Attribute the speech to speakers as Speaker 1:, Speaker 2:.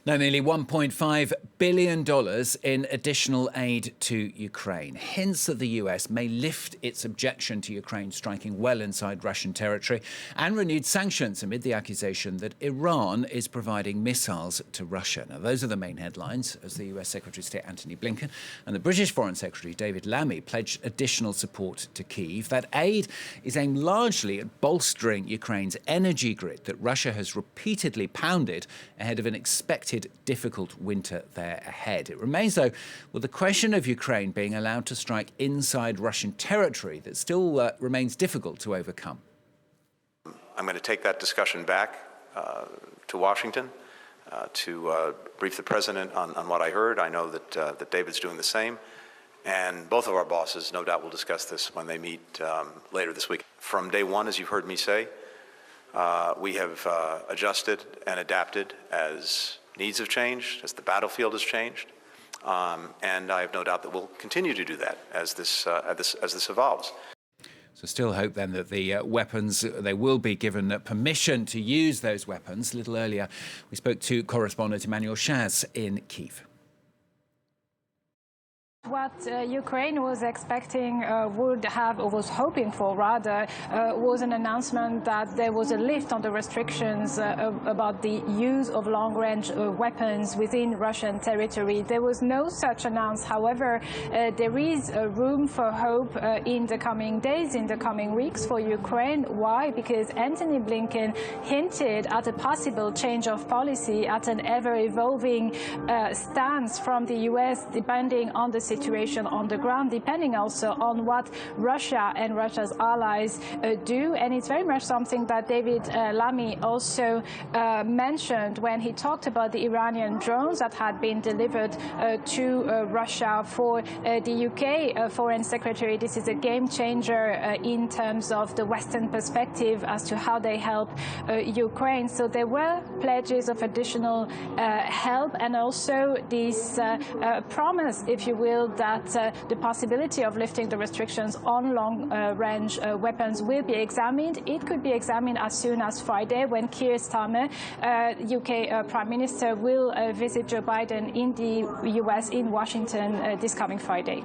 Speaker 1: Now, nearly $1.5 billion in additional aid to Ukraine. Hints that the US may lift its objection to Ukraine striking well inside Russian territory, and renewed sanctions amid the accusation that Iran is providing missiles to Russia. Now, those are the main headlines, as the US Secretary of State Antony Blinken and the British Foreign Secretary David Lammy pledged additional support to Kyiv. That aid is aimed largely at bolstering Ukraine's energy grid that Russia has repeatedly pounded ahead of an expected difficult winter there ahead. It remains, though, with the question of Ukraine being allowed to strike inside Russian territory that still remains difficult to overcome.
Speaker 2: I'm going to take that discussion back to Washington to brief the President on what I heard. I know that David's doing the same. And both of our bosses, no doubt, will discuss this when they meet later this week. From day one, as you've heard me say, we have adjusted and adapted as needs have changed, as the battlefield has changed, and I have no doubt that we'll continue to do that as this evolves.
Speaker 1: So still hope then that the weapons, they will be given permission to use those weapons. A little earlier, we spoke to correspondent Emmanuel Chaz in Kyiv.
Speaker 3: What Ukraine was expecting was hoping for rather, was an announcement that there was a lift on the restrictions about the use of long-range weapons within Russian territory. There was no such announcement. However, there is room for hope in the coming days, in the coming weeks for Ukraine. Why? Because Antony Blinken hinted at a possible change of policy, at an ever-evolving stance from the US, depending on the situation on the ground, depending also on what Russia and Russia's allies do. And it's very much something that David Lammy also mentioned when he talked about the Iranian drones that had been delivered to Russia. For the UK Foreign Secretary, this is a game changer in terms of the Western perspective as to how they help Ukraine. So there were pledges of additional help, and also this promise, if you will, that the possibility of lifting the restrictions on long-range weapons will be examined. It could be examined as soon as Friday, when Keir Starmer, UK Prime Minister, will visit Joe Biden in the US, in Washington, this coming Friday.